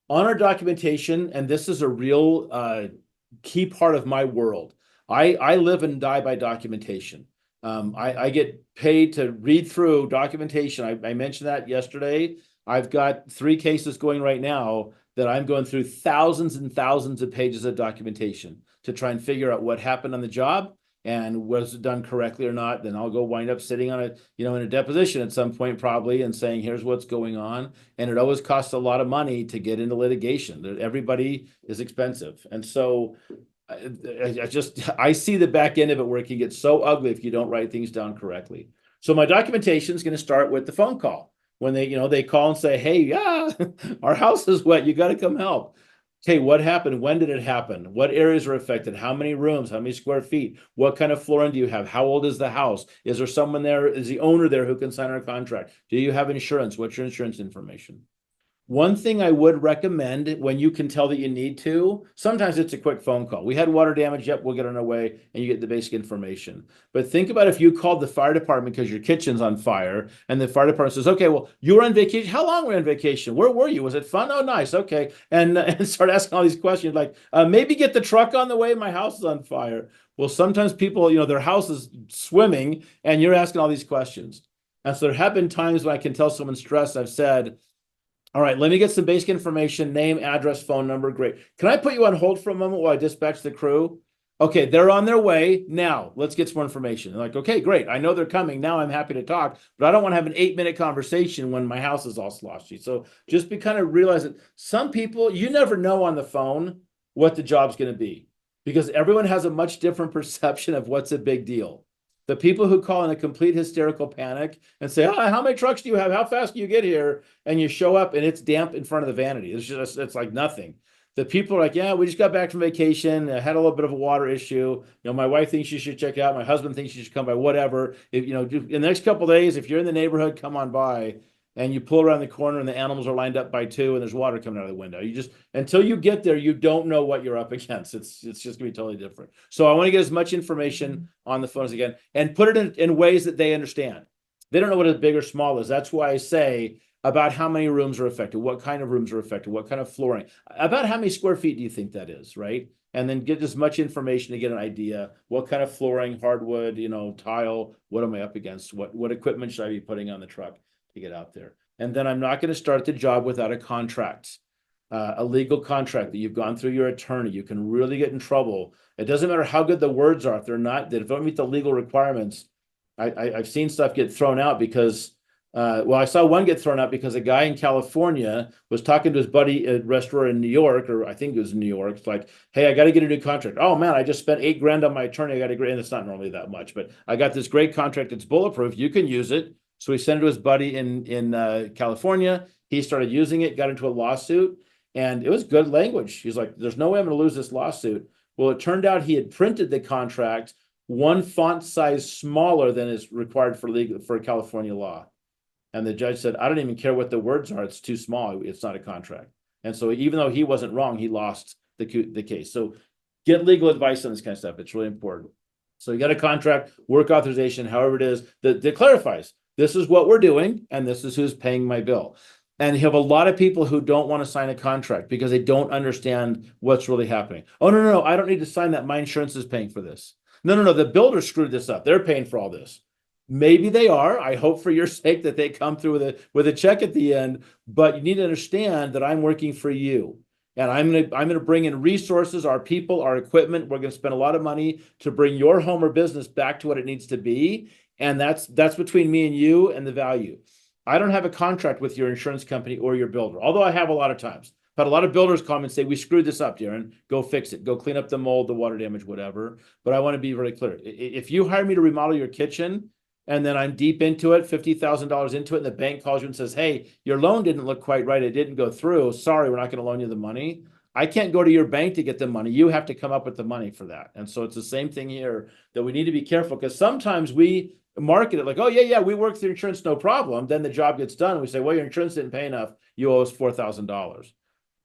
On our documentation, and this is a real key part of my world. I live and die by documentation. I get paid to read through documentation. I mentioned that yesterday. I've got 3 cases going right now that I'm going through thousands and thousands of pages of documentation to try and figure out what happened on the job and was it done correctly or not. Then I'll go wind up sitting on in a deposition at some point probably and saying, here's what's going on. And it always costs a lot of money to get into litigation. Everybody is expensive. And so I see the back end of it where it can get so ugly if you don't write things down correctly. So my documentation is going to start with the phone call. When they call and say, hey, yeah, our house is wet. You got to come help. Okay, what happened? When did it happen? What areas are affected? How many rooms? How many square feet? What kind of flooring do you have? How old is the house? Is there someone there? Is the owner there who can sign our contract? Do you have insurance? What's your insurance information? One thing I would recommend when you can tell that you need to, sometimes it's a quick phone call. We had water damage. Yep, we'll get on our way and you get the basic information. But think about if you called the fire department because your kitchen's on fire and the fire department says, okay, well, you were on vacation. How long were you on vacation? Where were you? Was it fun? Oh, nice. Okay. And start asking all these questions like, maybe get the truck on the way. My house is on fire. Well, sometimes people, their house is swimming and you're asking all these questions. And so there have been times when I can tell someone's stressed. I've said, all right, let me get some basic information, name, address, phone number. Great. Can I put you on hold for a moment while I dispatch the crew? Okay, they're on their way. Now, let's get some more information. They're like, okay, great. I know they're coming. Now I'm happy to talk, but I don't want to have an 8-minute conversation when my house is all sloshy. So just be kind of realize that some people, you never know on the phone what the job's going to be because everyone has a much different perception of what's a big deal. The people who call in a complete hysterical panic and say, oh, how many trucks do you have? How fast can you get here? And you show up and it's damp in front of the vanity. It's like nothing. The people are like, yeah, we just got back from vacation. I had a little bit of a water issue. My wife thinks you should check it out. My husband thinks you should come by, whatever. If, in the next couple of days, if you're in the neighborhood, come on by. And you pull around the corner and the animals are lined up by 2 and there's water coming out of the window. You just, until you get there, you don't know what you're up against. It's just gonna be totally different. So I want to get as much information on the phone as again and put it in ways that they understand. They don't know what a big or small is. That's why I say about how many rooms are affected, what kind of rooms are affected, what kind of flooring, about how many square feet do you think that is, right? And then get as much information to get an idea. What kind of flooring, hardwood, tile, what am I up against? What equipment should I be putting on the truck to get out there? And then I'm not going to start the job without a contract, a legal contract that you've gone through your attorney. You can really get in trouble. It doesn't matter how good the words are. If if they don't meet the legal requirements, I've seen stuff get thrown out because, I saw one get thrown out because a guy in California was talking to his buddy at a restaurant in New York, or I think it was New York. It's like, hey, I got to get a new contract. Oh man, I just spent $8,000 on my attorney. I got to, and it's not normally that much, but I got this great contract. It's bulletproof. You can use it. So he sent it to his buddy in California. He started using it, got into a lawsuit, and it was good language. He's like, there's no way I'm going to lose this lawsuit. Well, it turned out he had printed the contract one font size smaller than is required for California law. And the judge said, I don't even care what the words are. It's too small. It's not a contract. And so even though he wasn't wrong, he lost the case. So get legal advice on this kind of stuff. It's really important. So you got a contract, work authorization, however it is, that clarifies. This is what we're doing, and this is who's paying my bill. And you have a lot of people who don't want to sign a contract because they don't understand what's really happening. Oh, no, I don't need to sign that. My insurance is paying for this. No, the builder screwed this up. They're paying for all this. Maybe they are. I hope for your sake that they come through with a check at the end, but you need to understand that I'm working for you. And I'm gonna bring in resources, our people, our equipment. We're gonna spend a lot of money to bring your home or business back to what it needs to be. And that's between me and you and the value. I don't have a contract with your insurance company or your builder, although I have a lot of times. But a lot of builders come and say, we screwed this up, Darren. Go fix it. Go clean up the mold, the water damage, whatever. But I want to be very clear. If you hire me to remodel your kitchen and then I'm deep into it, $50,000 into it, and the bank calls you and says, hey, your loan didn't look quite right. It didn't go through. Sorry, we're not going to loan you the money. I can't go to your bank to get the money. You have to come up with the money for that. And so it's the same thing here, that we need to be careful, because sometimes we market it like, oh, yeah, we work through insurance, no problem. Then the job gets done. And we say, well, your insurance didn't pay enough. You owe us $4,000.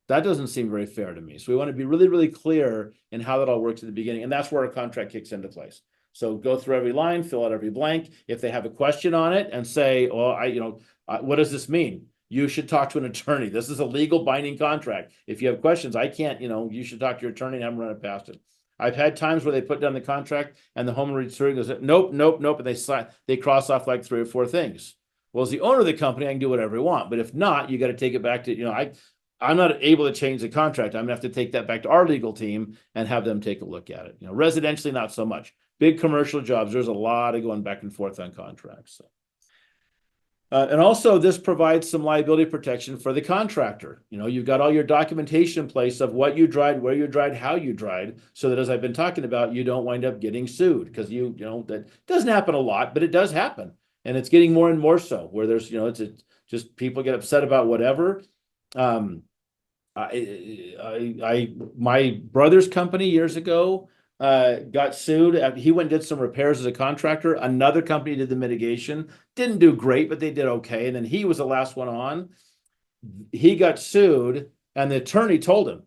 That doesn't seem very fair to me. So we want to be really, really clear in how that all works at the beginning. And that's where a contract kicks into place. So go through every line, fill out every blank. If they have a question on it and say, well, what does this mean? you should talk to an attorney. This is a legal binding contract. If you have questions, I can't, you should talk to your attorney and have them run it past it. I've had times where they put down the contract and the homeowner reads through and goes, nope, nope, nope. And they cross off like 3 or 4 things. Well, as the owner of the company, I can do whatever I want. But if not, you got to take it back to, I'm not able to change the contract. I'm gonna have to take that back to our legal team and have them take a look at it. Residentially, not so much. Big commercial jobs, there's a lot of going back and forth on contracts. So. And also this provides some liability protection for the contractor. You've got all your documentation in place of what you dried, where you dried, how you dried, so that as I've been talking about, you don't wind up getting sued because that doesn't happen a lot, but it does happen. And it's getting more and more so where there's, it's just people get upset about whatever. My brother's company years ago, got sued. He went and did some repairs as a contractor. Another company did the mitigation. Didn't do great, but they did okay. And then he was the last one on. He got sued, and the attorney told him,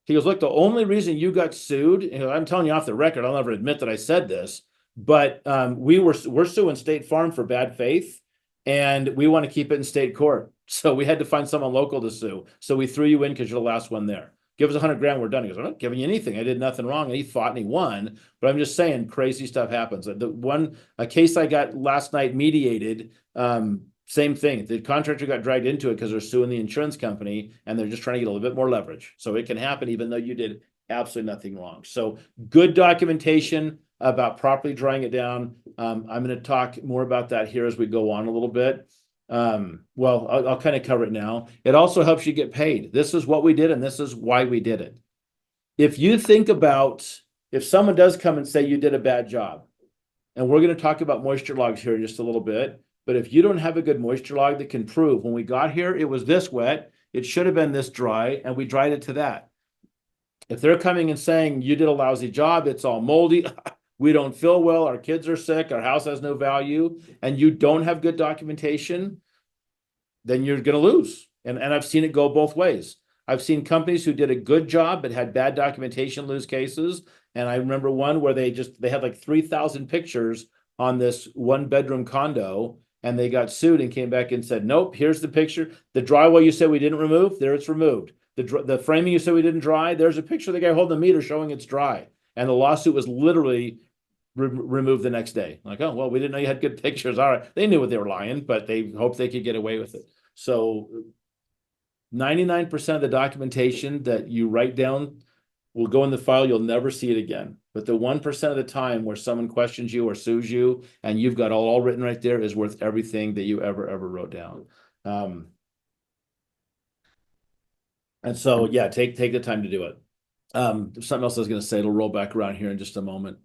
he goes, look, the only reason you got sued, I'm telling you off the record, I'll never admit that I said this, but we're suing State Farm for bad faith, and we want to keep it in state court. So we had to find someone local to sue. So we threw you in because you're the last one there. Give us $100,000, we're done. He goes, I'm not giving you anything. I did nothing wrong. And he fought and he won. But I'm just saying crazy stuff happens. A case I got last night mediated, same thing. The contractor got dragged into it because they're suing the insurance company and they're just trying to get a little bit more leverage. So it can happen even though you did absolutely nothing wrong. So good documentation about properly drying it down. I'm going to talk more about that here as we go on a little bit. I'll kind of cover it now. It also helps you get paid. This is what we did, and this is why we did it. If you think about, if someone does come and say you did a bad job, and we're going to talk about moisture logs here in just a little bit, but if you don't have a good moisture log that can prove when we got here, it was this wet, it should have been this dry, and we dried it to that. If they're coming and saying you did a lousy job, it's all moldy, we don't feel well, our kids are sick, our house has no value, and you don't have good documentation, then you're going to lose. And I've seen it go both ways. I've seen companies who did a good job but had bad documentation lose cases. And I remember one where they had like 3,000 pictures on this 1-bedroom condo, and they got sued and came back and said, nope, here's the picture. The drywall you said we didn't remove, there it's removed. The framing you said we didn't dry, there's a picture of the guy holding the meter showing it's dry. And the lawsuit was literally removed the next day. Like, oh, well, we didn't know you had good pictures. All right. They knew what they were lying, but they hoped they could get away with it. So 99% of the documentation that you write down will go in the file. You'll never see it again. But the 1% of the time where someone questions you or sues you and you've got all written right there is worth everything that you ever wrote down. And so, yeah, take the time to do it. Something else I was going to say, it'll roll back around here in just a moment.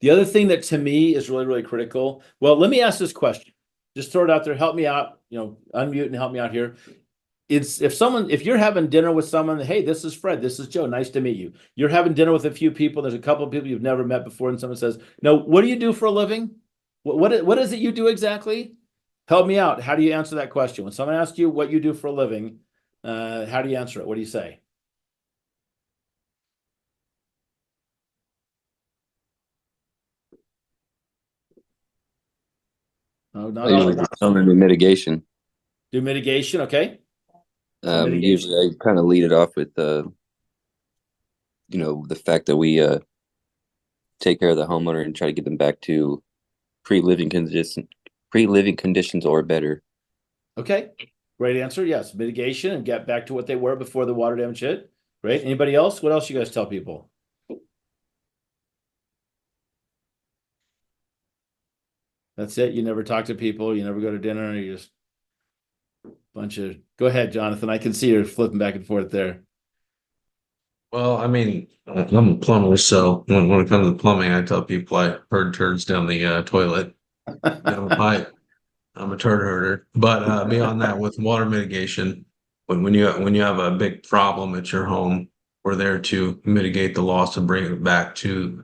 The other thing that to me is really, really critical. Well, let me ask this question. Just throw it out there. Help me out, unmute and help me out here. If you're having dinner with someone, hey, this is Fred, this is Joe, nice to meet you. You're having dinner with a few people. There's a couple of people you've never met before. And someone says, no, what do you do for a living? What is it you do exactly? Help me out. How do you answer that question? When someone asks you what you do for a living, how do you answer it? What do you say? Oh, not I usually do mitigation. Do mitigation, okay. Usually I kind of lead it off with the fact that we take care of the homeowner and try to get them back to pre-living conditions or better. Okay, great answer. Yes, mitigation and get back to what they were before the water damage hit. Great. Anybody else? What else you guys tell people? That's it. You never talk to people. You never go to dinner. You just go ahead, Jonathan. I can see you're flipping back and forth there. Well, I mean, I'm a plumber, so when it comes to plumbing, I tell people I herd turds down the toilet. Down the pipe. I'm a turd herder. But beyond that, with water mitigation, when you have a big problem at your home, we're there to mitigate the loss and bring it back to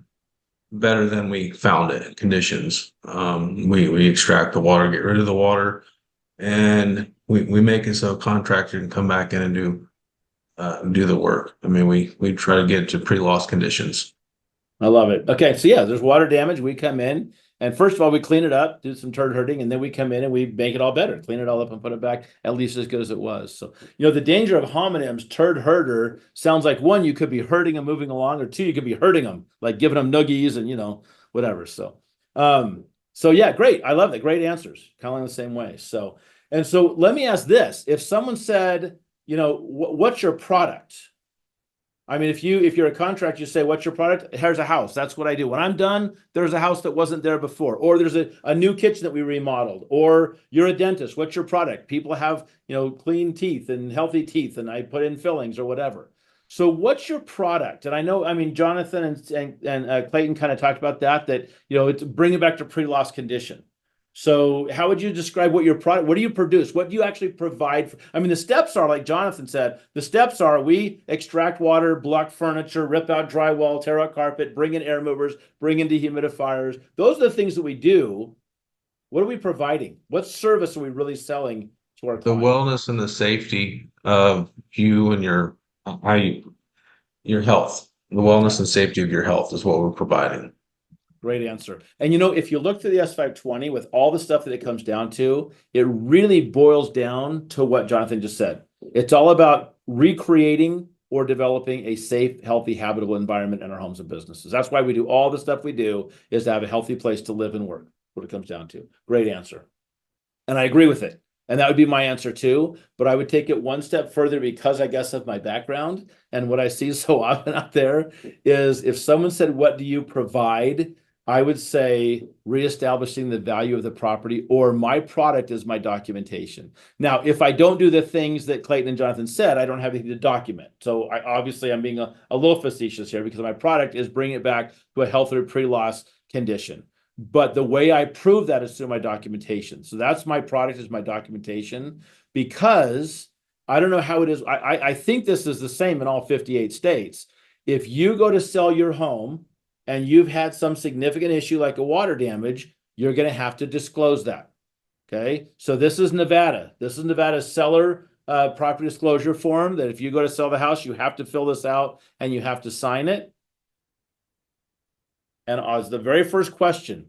better than we found it conditions. We extract the water, get rid of the water, and we make it so a contractor can come back in and do the work. I mean, we try to get to pre-loss conditions. I love it. Okay, so yeah, there's water damage. We come in And first of all, we clean it up, do some turd herding, and then we come in and we make it all better, clean it all up and put it back at least as good as it was. So, the danger of homonyms, turd herder, sounds like one, you could be herding them moving along, or two, you could be hurting them, like giving them noogies and, whatever. So yeah, great. I love that. Great answers. Kind of the same way. So let me ask this. If someone said, what's your product? I mean, if you're a contractor, you say, what's your product? Here's a house. That's what I do. When I'm done, there's a house that wasn't there before, or there's a new kitchen that we remodeled, or you're a dentist. What's your product? People have, clean teeth and healthy teeth, and I put in fillings or whatever. So what's your product? And I mean, Jonathan and Clayton kind of talked about that, it's bring it back to pre-loss condition. So how would you describe what your product, what do you produce? What do you actually provide? I mean, the steps are, like Jonathan said, the steps are we extract water, block furniture, rip out drywall, tear out carpet, bring in air movers, bring in dehumidifiers. Those are the things that we do. What are we providing? What service are we really selling to our The client? wellness and the safety of you and your health. The wellness and safety of your health is what we're providing. Great answer. And if you look through the S520 with all the stuff that it comes down to, it really boils down to what Jonathan just said. It's all about recreating or developing a safe, healthy, habitable environment in our homes and businesses. That's why we do all the stuff we do, is to have a healthy place to live and work. What it comes down to. Great answer. And I agree with it. And that would be my answer too. But I would take it one step further because I guess of my background and what I see so often out there is if someone said, what do you provide? I would say reestablishing the value of the property, or my product is my documentation. Now, if I don't do the things that Clayton and Jonathan said, I don't have anything to document. So I'm being a little facetious here because my product is bringing it back to a healthier pre-loss condition. But the way I prove that is through my documentation. So that's my product, is my documentation, because I don't know how it is. I think this is the same in all 58 states. If you go to sell your home and you've had some significant issue like a water damage, you're going to have to disclose that. Okay. So this is Nevada. This is Nevada's seller property disclosure form that if you go to sell the house, you have to fill this out and you have to sign it. And as the very first question,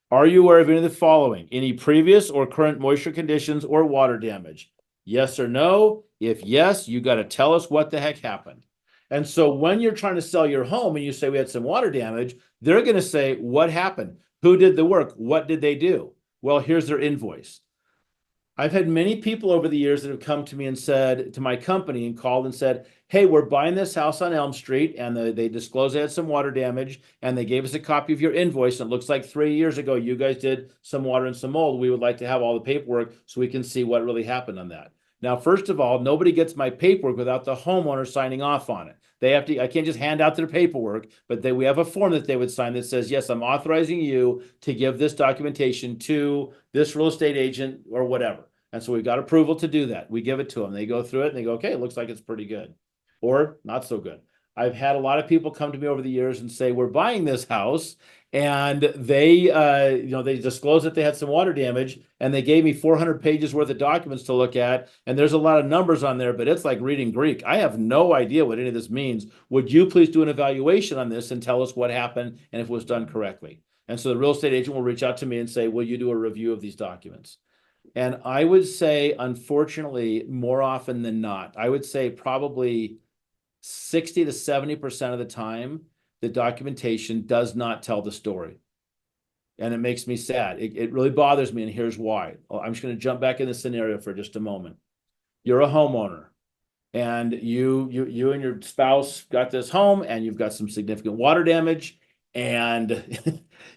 are you aware of any of the following? Any previous or current moisture conditions or water damage? Yes or no? If yes, you got to tell us what the heck happened. And so when you're trying to sell your home and you say we had some water damage, they're going to say, what happened? Who did the work? What did they do? Well, here's their invoice. I've had many people over the years that have come to me and said, to my company, and called and said, hey, we're buying this house on Elm Street, and they disclosed they had some water damage, and they gave us a copy of your invoice, and it looks like 3 years ago you guys did some water and some mold. We would like to have all the paperwork so we can see what really happened on that. Now, first of all, nobody gets my paperwork without the homeowner signing off on it. They have to, I can't just hand out their paperwork, but we have a form that they would sign that says, yes, I'm authorizing you to give this documentation to this real estate agent or whatever. And so we've got approval to do that. We give it to them. They go through it and they go, okay, it looks like it's pretty good or not so good. I've had a lot of people come to me over the years and say, we're buying this house, and they disclosed that they had some water damage, and they gave me 400 pages worth of documents to look at. And there's a lot of numbers on there, but it's like reading Greek. I have no idea what any of this means. Would you please do an evaluation on this and tell us what happened and if it was done correctly? And so the real estate agent will reach out to me and say, will you do a review of these documents? And I would say, unfortunately, more often than not, I would say probably 60 to 70% of the time, the documentation does not tell the story. And it makes me sad. It really bothers me, and here's why. I'm just going to jump back in the scenario for just a moment. You're a homeowner, and you and your spouse got this home, and you've got some significant water damage, and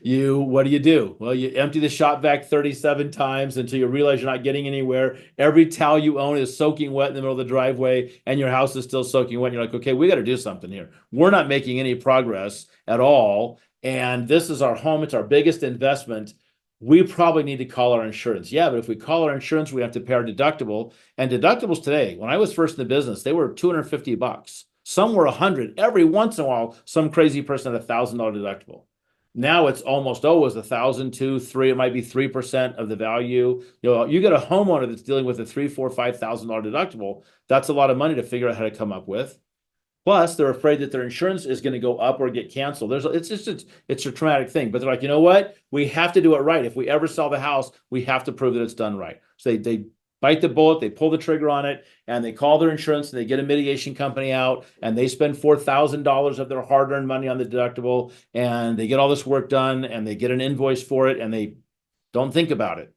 what do? Well, you empty the shop vac 37 times until you realize you're not getting anywhere. Every towel you own is soaking wet in the middle of the driveway, and your house is still soaking wet. And you're like, okay, we got to do something here. We're not making any progress at all. And this is our home. It's our biggest investment. We probably need to call our insurance. Yeah, but if we call our insurance, we have to pay our deductible. And deductibles today, when I was first in the business, they were $250. Some were 100. Every once in a while, some crazy person had $1,000 deductible. Now it's almost always 1,000, 2, 3. It might be 3% of the value. You get a homeowner that's dealing with a $3,000, $4,000, $5,000 deductible. That's a lot of money to figure out how to come up with. Plus, they're afraid that their insurance is going to go up or get canceled. It's a traumatic thing. But they're like, you know what? We have to do it right. If we ever sell the house, we have to prove that it's done right. So they bite the bullet, they pull the trigger on it, and they call their insurance and they get a mitigation company out and they spend $4,000 of their hard-earned money on the deductible and they get all this work done and they get an invoice for it and they don't think about it.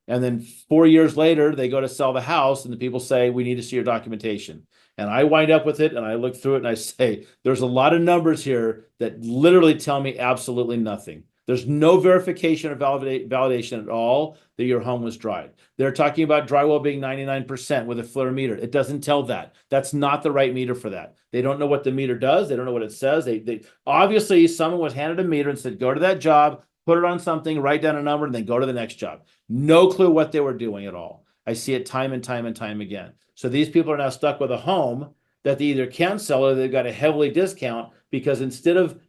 And then 4 years later, they go to sell the house and the people say, we need to see your documentation. And I wind up with it and I look through it and I say, there's a lot of numbers here that literally tell me absolutely nothing. There's no verification or validation at all that your home was dried. They're talking about drywall being 99% with a FLIR meter. It doesn't tell that. That's not the right meter for that. They don't know what the meter does. They don't know what it says. They obviously someone was handed a meter and said, go to that job, put it on something, write down a number, and then go to the next job. No clue what they were doing at all. I see it time and time and time again. So these people are now stuck with a home that they either can't sell or they've got to heavily discount because instead of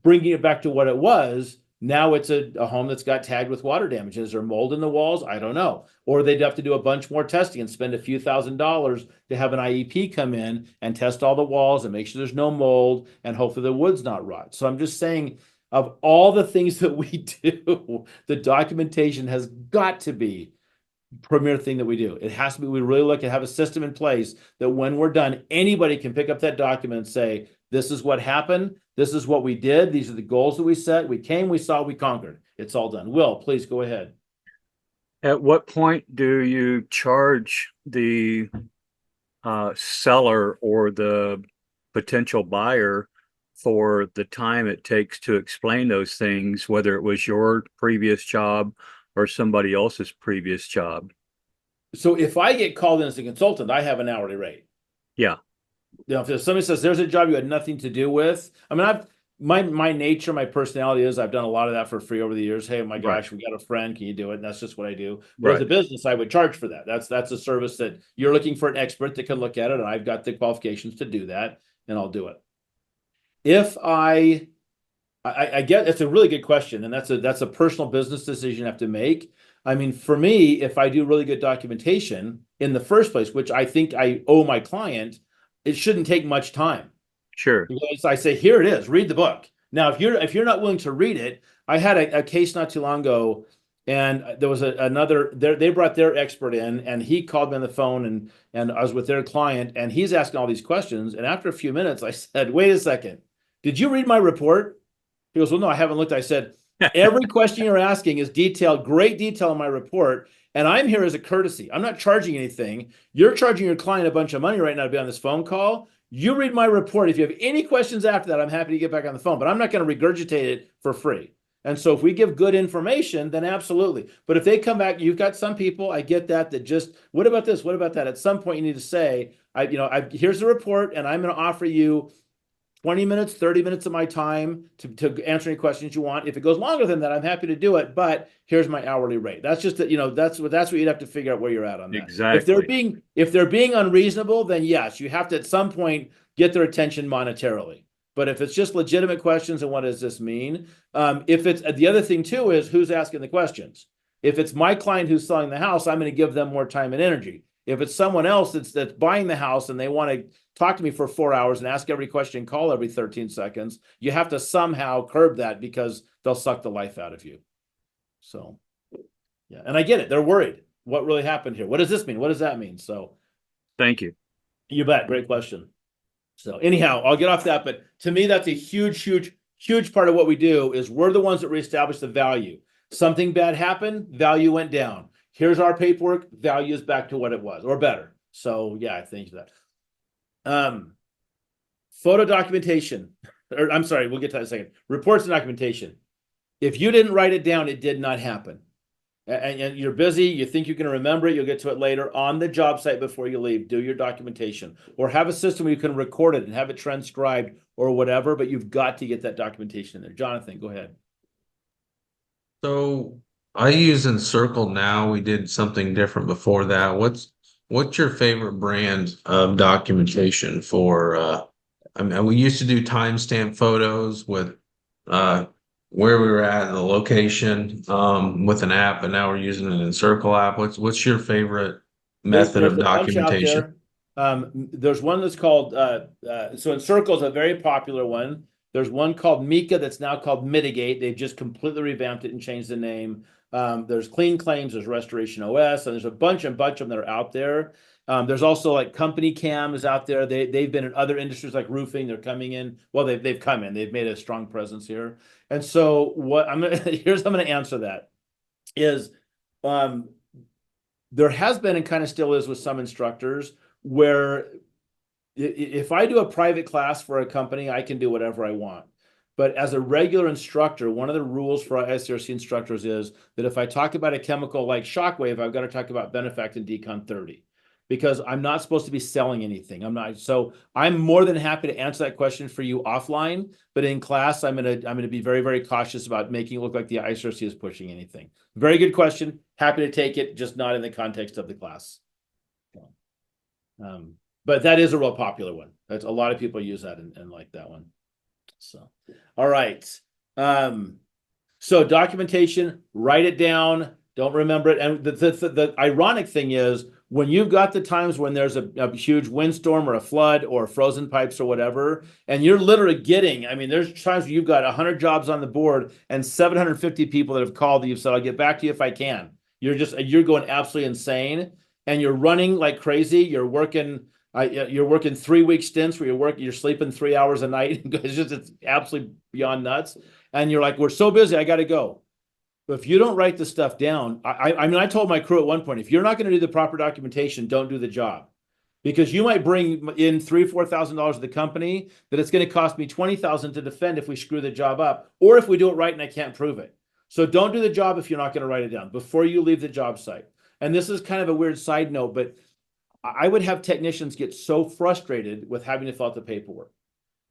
bringing it back to what it was, now it's a home that's got tagged with water damage. Is there mold in the walls? I don't know. Or they'd have to do a bunch more testing and spend a few $1,000s to have an IEP come in and test all the walls and make sure there's no mold and hopefully the wood's not rot. So I'm just saying, of all the things that we do, the documentation has got to be premier thing that we do. It has to be, we really look and have a system in place that when we're done, anybody can pick up that document and say, this is what happened. This is what we did. These are the goals that we set. We came, we saw, we conquered. It's all done. Will, please go ahead. At what point do you charge the seller or the potential buyer for the time it takes to explain those things, whether it was your previous job or somebody else's previous job? So if I get called in as a consultant, I have an hourly rate. Yeah. You know, if somebody says there's a job you had nothing to do with, I mean, my nature, my personality is I've done a lot of that for free over the years. Hey, my gosh, we got a friend, can you do it? And that's just what I do. But as a business, I would charge for that. That's a service that you're looking for an expert that can look at it, and I've got the qualifications to do that, and I'll do it. If I get, it's a really good question, and that's a personal business decision you have to make. I mean, for me, if I do really good documentation in the first place, which I think I owe my client, it shouldn't take much time. Sure. Because I say, here it is, read the book. Now, if you're not willing to read it, I had a case not too long ago, and there was another, they brought their expert in, and he called me on the phone, and I was with their client, and he's asking all these questions. And after a few minutes, I said, wait a second, did you read my report? He goes, well, no, I haven't looked. I said, every question you're asking is detailed, great detail in my report. And I'm here as a courtesy. I'm not charging anything. You're charging your client a bunch of money right now to be on this phone call. You read my report. If you have any questions after that, I'm happy to get back on the phone, but I'm not going to regurgitate it for free. And so if we give good information, then absolutely. But if they come back, you've got some people, I get that just, what about this? What about that? At some point you need to say, here's the report and I'm going to offer you 20 minutes, 30 minutes of my time to answer any questions you want. If it goes longer than that, I'm happy to do it, but here's my hourly rate. That's just that, that's what you'd have to figure out where you're at on that. Exactly. If they're being unreasonable, then yes, you have to at some point get their attention monetarily. But if it's just legitimate questions and what does this mean? If it's the other thing too is who's asking the questions. If it's my client who's selling the house, I'm going to give them more time and energy. If it's someone else that's buying the house and they want to talk to me for 4 hours and ask every question, call every 13 seconds, you have to somehow curb that because they'll suck the life out of you. So, yeah. And I get it. They're worried. What really happened here? What does this mean? What does that mean? So thank you. You bet. Great question. So anyhow, I'll get off that. But to me, that's a huge, huge, huge part of what we do is we're the ones that reestablish the value. Something bad happened, value went down. Here's our paperwork, value is back to what it was or better. So yeah, I think that. Photo documentation, or I'm sorry, we'll get to that in a second. Reports and documentation. If you didn't write it down, it did not happen. And you're busy, you think you can remember it, you'll get to it later. On the job site before you leave, do your documentation. Or have a system where you can record it and have it transcribed or whatever, but you've got to get that documentation in there. Jonathan, go ahead. So I use Encircle now. We did something different before that. What's your favorite brand of documentation for I mean, we used to do timestamp photos with where we were at and the location with an app, and now we're using an Encircle app. What's your favorite method of documentation? There's one that's called, so Encircle is a very popular one. There's one called Mika that's now called Mitigate. They've just completely revamped it and changed the name. There's Clean Claims, there's Restoration OS, and there's a bunch of them that are out there. There's also like Company Cam is out there. They've been in other industries like roofing. They're coming in. Well, they've come in. They've made a strong presence here. And so here's how I'm going to answer that is, there has been and kind of still is with some instructors where if I do a private class for a company, I can do whatever I want. But as a regular instructor, one of the rules for ICRC instructors is that if I talk about a chemical like shockwave, I've got to talk about Benefactin Decon 30 because I'm not supposed to be selling anything. I'm not. So I'm more than happy to answer that question for you offline. But in class, I'm gonna be very, very cautious about making it look like the ICRC is pushing anything. Very good question. Happy to take it, just not in the context of the class. But that is a real popular one. That's a lot of people use that and like that one. So, all right. So documentation, write it down. Don't remember it. And the ironic thing is when you've got the times when there's a huge windstorm or a flood or frozen pipes or whatever, and you're literally getting, I mean, there's times where you've got 100 jobs on the board and 750 people that have called that you've said, I'll get back to you if I can. You're going absolutely insane and you're running like crazy. You're working 3-week stints where you're sleeping 3 hours a night. It's absolutely beyond nuts. And you're like, we're so busy, I got to go. But if you don't write the stuff down, I mean, I told my crew at one point, if you're not going to do the proper documentation, don't do the job. Because you might bring in $3,000-4,000 to the company that it's going to cost me $20,000 to defend if we screw the job up, or if we do it right and I can't prove it. So don't do the job if you're not going to write it down before you leave the job site. And this is kind of a weird side note, but I would have technicians get so frustrated with having to fill out the paperwork.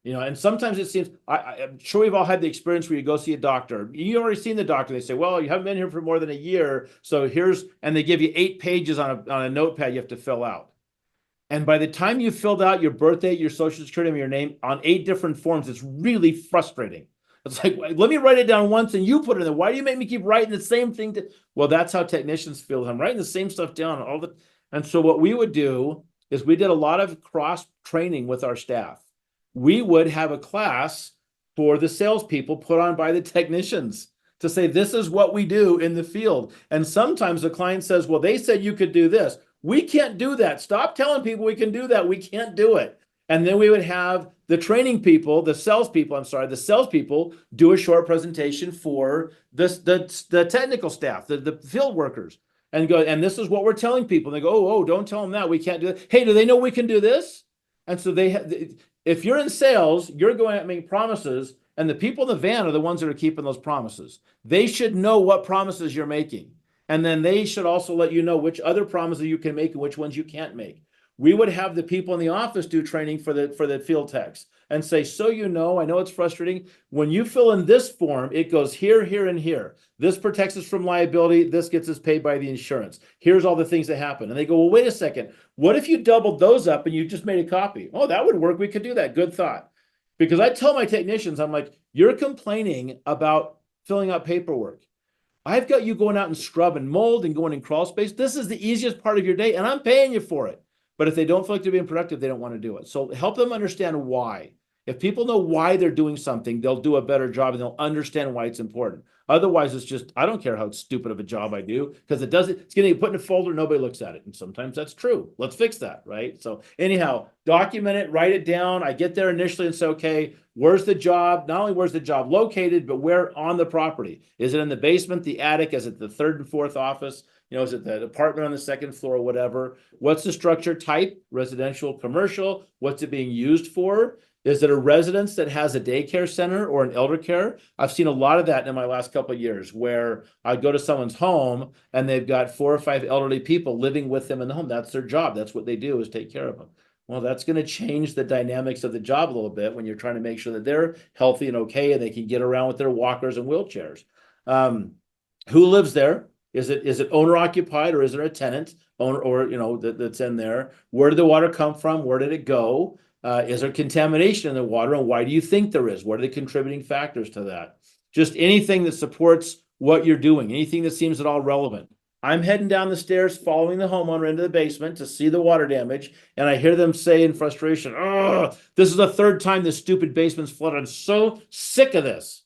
You know, and sometimes it seems, I'm sure we've all had the experience where you go see a doctor. You've already seen the doctor. They say, well, you haven't been here for more than a year. So and they give you 8 pages on a notepad you have to fill out. And by the time you've filled out your birthday, your social security, and your name on 8 different forms, it's really frustrating. It's like, let me write it down once and you put it in there. Why do you make me keep writing the same thing? Well, that's how technicians feel. I'm writing the same stuff down and so what we would do is we did a lot of cross training with our staff. We would have a class for the salespeople put on by the technicians to say, this is what we do in the field. And sometimes the client says, well, they said you could do this. We can't do that. Stop telling people we can do that. We can't do it. And then we would have the salespeople do a short presentation for the technical staff, the field workers. And go, and this is what we're telling people. And they go, oh, don't tell them that. We can't do it. Hey, do they know we can do this? And so if you're in sales, you're going out and making promises, and the people in the van are the ones that are keeping those promises. They should know what promises you're making. And then they should also let you know which other promises you can make and which ones you can't make. We would have the people in the office do training for the field techs and say, so you know, I know it's frustrating. When you fill in this form, it goes here, here, and here. This protects us from liability. This gets us paid by the insurance. Here's all the things that happen. And they go, well, wait a second. What if you doubled those up and you just made a copy? Oh, that would work. We could do that. Good thought. Because I tell my technicians, I'm like, you're complaining about filling out paperwork. I've got you going out and scrubbing mold and going in crawl space. This is the easiest part of your day, and I'm paying you for it. But if they don't feel like they're being productive, they don't want to do it. So help them understand why. If people know why they're doing something, they'll do a better job and they'll understand why it's important. Otherwise, it's just, I don't care how stupid of a job I do because it's going to get put in a folder, nobody looks at it. And sometimes that's true. Let's fix that, right? So anyhow, document it, write it down. I get there initially and say, okay, where's the job? Not only where's the job located, but where on the property? Is it in the basement, the attic? Is it the 3rd and 4th office? You know, is it the apartment on the 2nd floor or whatever? What's the structure type? Residential, commercial? What's it being used for? Is it a residence that has a daycare center or an elder care? I've seen a lot of that in my last couple of years where I go to someone's home and they've got 4 or 5 elderly people living with them in the home. That's their job. That's what they do, is take care of them. Well, that's going to change the dynamics of the job a little bit when you're trying to make sure that they're healthy and okay and they can get around with their walkers and wheelchairs. Who lives there? Is it owner occupied or is there a tenant owner or, you know, that's in there? Where did the water come from? Where did it go? Is there contamination in the water? And why do you think there is? What are the contributing factors to that? Just anything that supports what you're doing, anything that seems at all relevant. I'm heading down the stairs, following the homeowner into the basement to see the water damage, and I hear them say in frustration, "Oh, this is the third time this stupid basement's flooded. I'm so sick of this."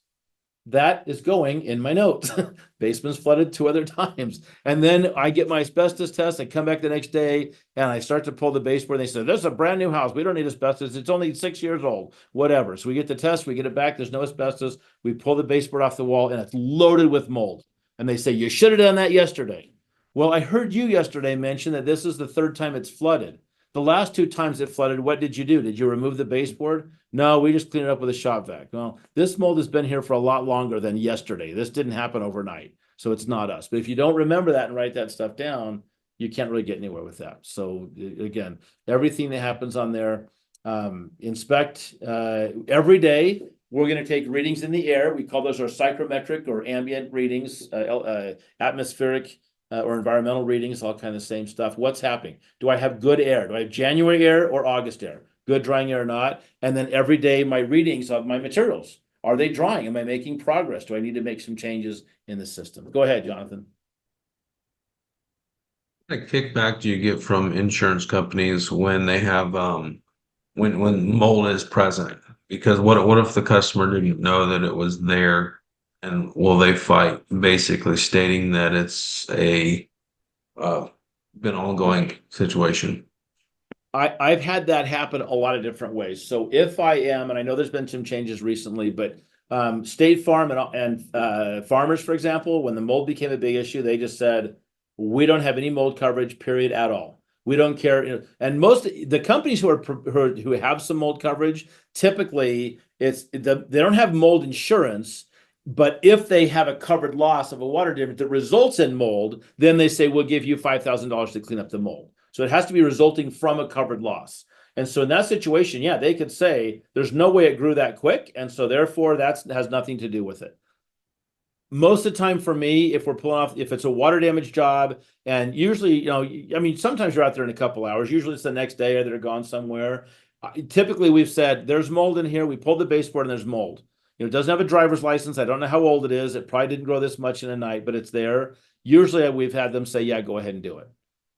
That is going in my notes. Basement's flooded 2 other times. And then I get my asbestos test. I come back the next day and I start to pull the baseboard. And they say, "This is a brand new house. We don't need asbestos. It's only 6 years old." Whatever. So we get the test, we get it back. There's no asbestos. We pull the baseboard off the wall and it's loaded with mold. And they say, "You should have done that yesterday." Well, I heard you yesterday mention that this is the third time it's flooded. The last 2 times it flooded, what did you do? Did you remove the baseboard? No, we just cleaned it up with a shop vac. Well, this mold has been here for a lot longer than yesterday. This didn't happen overnight, so it's not us. But if you don't remember that and write that stuff down, you can't really get anywhere with that. So again, everything that happens on there, inspect every day. We're going to take readings in the air. We call those our psychrometric or ambient readings, atmospheric or environmental readings, all kind of the same stuff. What's happening? Do I have good air? Do I have January air or August air? Good drying air or not? And then every day, my readings of my materials. Are they drying? Am I making progress? Do I need to make some changes in the system? Go ahead, Jonathan. What kickback do you get from insurance companies when they have when mold is present? Because what if the customer didn't know that it was there, and will they fight basically stating that it's a been ongoing situation? I've had that happen a lot of different ways. So if I am, and I know there's been some changes recently, but State Farm and farmers, for example, when the mold became a big issue, they just said, "We don't have any mold coverage, period, at all. We don't care." And most the companies who have some mold coverage, typically they don't have mold insurance. But if they have a covered loss of a water damage that results in mold, then they say, "We'll give you $5,000 to clean up the mold." So it has to be resulting from a covered loss. And so in that situation, yeah, they could say there's no way it grew that quick. And so therefore that has nothing to do with it. Most of the time for me, if we're pulling off, if it's a water damage job, and usually, I mean, sometimes you're out there in a couple hours, usually it's the next day or they're gone somewhere. Typically we've said there's mold in here. We pulled the baseboard and there's mold. It doesn't have a driver's license. I don't know how old it is. It probably didn't grow this much in a night, but it's there. Usually we've had them say, "Yeah, go ahead and do it."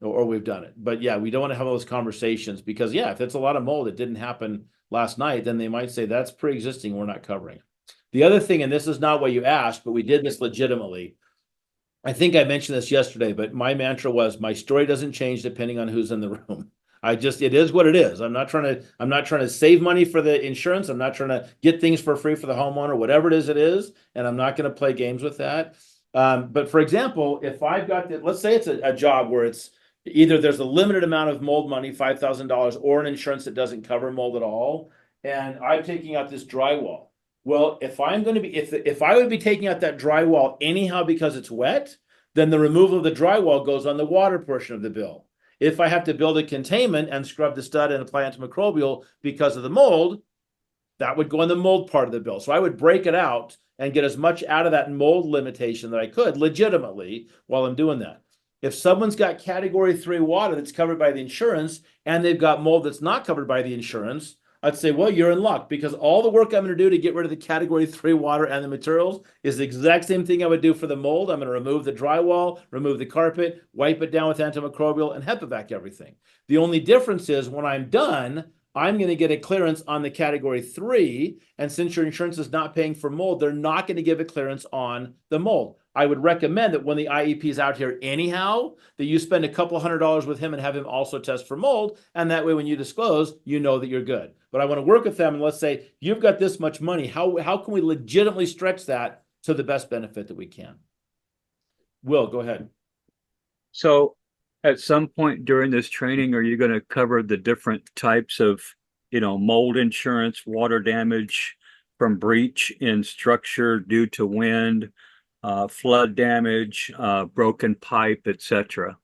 Or we've done it. But yeah, we don't want to have those conversations because yeah, if it's a lot of mold, it didn't happen last night, then they might say that's pre-existing, we're not covering. The other thing, and this is not what you asked, but we did this legitimately. I think I mentioned this yesterday, but my mantra was my story doesn't change depending on who's in the room. It is what it is. I'm not trying to save money for the insurance. I'm not trying to get things for free for the homeowner, whatever it is. And I'm not going to play games with that. But for example, if I've got let's say it's a job where it's either there's a limited amount of mold money, $5,000, or an insurance that doesn't cover mold at all, and I'm taking out this drywall. Well, if I would be taking out that drywall anyhow because it's wet, then the removal of the drywall goes on the water portion of the bill. If I have to build a containment and scrub the stud and apply antimicrobial because of the mold, that would go on the mold part of the bill. So I would break it out and get as much out of that mold limitation that I could legitimately while I'm doing that. If someone's got category 3 water that's covered by the insurance and they've got mold that's not covered by the insurance, I'd say, well, you're in luck because all the work I'm going to do to get rid of the category 3 water and the materials is the exact same thing I would do for the mold. I'm going to remove the drywall, remove the carpet, wipe it down with antimicrobial, and HEPA-vac everything. The only difference is when I'm done, I'm going to get a clearance on the category 3. And since your insurance is not paying for mold, they're not going to give a clearance on the mold. I would recommend that when the IEP is out here anyhow, that you spend a couple $100 with him and have him also test for mold. And that way, when you disclose, you know that you're good. But I want to work with them and let's say, you've got this much money. How can we legitimately stretch that to the best benefit that we can? Will, go ahead. So at some point during this training, are you going to cover the different types of, mold insurance, water damage from breach in structure due to wind, flood damage, broken pipe, etc.?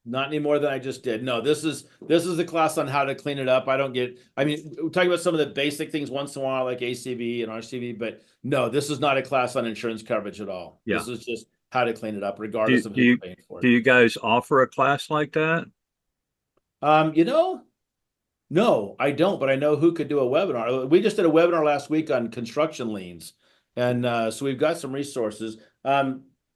Not any more than I just did. No, this is the class on how to clean it up. We're talking about some of the basic things once in a while, like ACV and RCV, but no, this is not a class on insurance coverage at all. Yeah. This is just how to clean it up, regardless of who's paying for it. Do you guys offer a class like that? No, I don't, but I know who could do a webinar. We just did a webinar last week on construction liens. And so we've got some resources.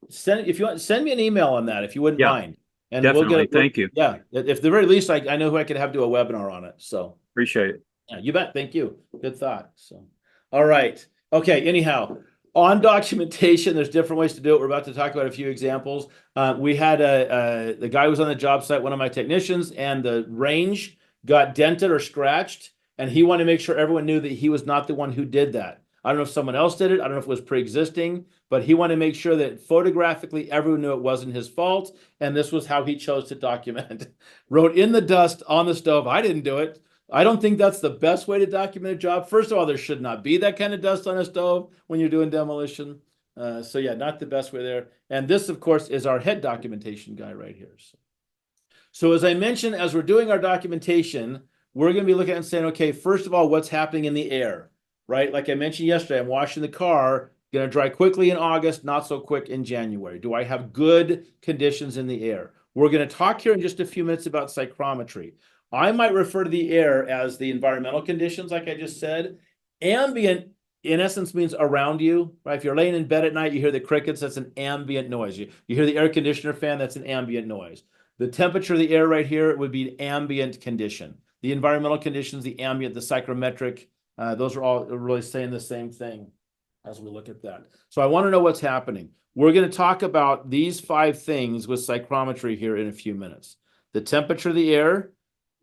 if you want, send me an email on that if you wouldn't Yeah, mind. And definitely. Thank you. Yeah, at the very least, I know who I could have do a webinar on it. So Appreciate it. yeah, you bet. Thank you. Good thought. So, all right. Okay. Anyhow, on documentation, there's different ways to do it. We're about to talk about a few examples. We had the guy was on the job site, one of my technicians, and the range got dented or scratched, and he wanted to make sure everyone knew that he was not the one who did that. I don't know if someone else did it. I don't know if it was pre-existing, but he wanted to make sure that photographically everyone knew it wasn't his fault, and this was how he chose to document. Wrote in the dust on the stove, I didn't do it. I don't think that's the best way to document a job. First of all, there should not be that kind of dust on a stove when you're doing demolition. So yeah, not the best way there. And this, of course, is our head documentation guy right here. So as I mentioned, as we're doing our documentation, we're going to be looking at and saying, okay, first of all, what's happening in the air, right? Like I mentioned yesterday, I'm washing the car, going to dry quickly in August, not so quick in January. Do I have good conditions in the air? We're going to talk here in just a few minutes about psychrometry. I might refer to the air as the environmental conditions, like I just said. Ambient, in essence, means around you, right? If you're laying in bed at night, you hear the crickets, that's an ambient noise. You hear the air conditioner fan, that's an ambient noise. The temperature of the air right here would be an ambient condition. The environmental conditions, the ambient, the psychrometric, those are all really saying the same thing as we look at that. So I want to know what's happening. We're going to talk about these 5 things with psychrometry here in a few minutes. The temperature of the air.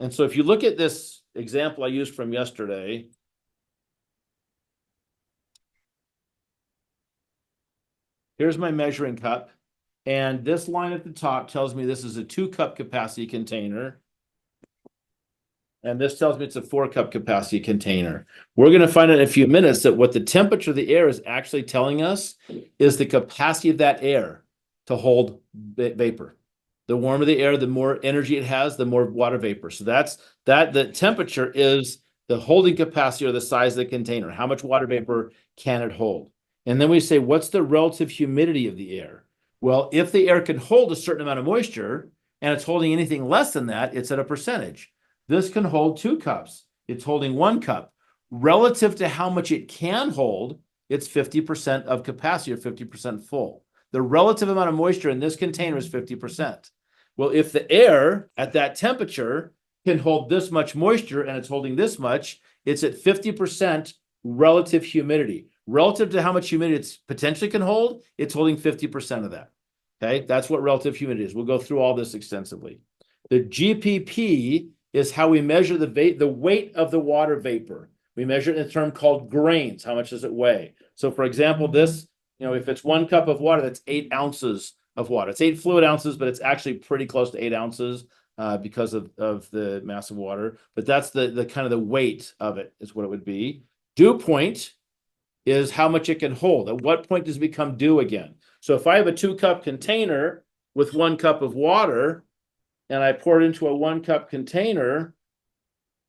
And so if you look at this example I used from yesterday, here's my measuring cup. And this line at the top tells me this is a 2-cup capacity container. And this tells me it's a 4-cup capacity container. We're going to find out in a few minutes that what the temperature of the air is actually telling us is the capacity of that air to hold vapor. The warmer the air, the more energy it has, the more water vapor. So the temperature is the holding capacity or the size of the container. How much water vapor can it hold? And then we say, what's the relative humidity of the air? Well, if the air can hold a certain amount of moisture and it's holding anything less than that, it's at a percentage. This can hold 2 cups. It's holding 1 cup. Relative to how much it can hold, it's 50% of capacity or 50% full. The relative amount of moisture in this container is 50%. Well, if the air at that temperature can hold this much moisture and it's holding this much, it's at 50% relative humidity. Relative to how much humidity it's potentially can hold, it's holding 50% of that. Okay, that's what relative humidity is. We'll go through all this extensively. The GPP is how we measure the weight of the water vapor. We measure it in a term called grains. How much does it weigh? So for example, this, if it's 1 cup of water, that's 8 ounces of water. It's 8 fluid ounces, but it's actually pretty close to 8 ounces because of the mass of water. But that's the kind of the weight of it is what it would be. Dew point is how much it can hold. At what point does it become dew again? So if I have a 2-cup container with 1 cup of water and I pour it into a 1-cup container,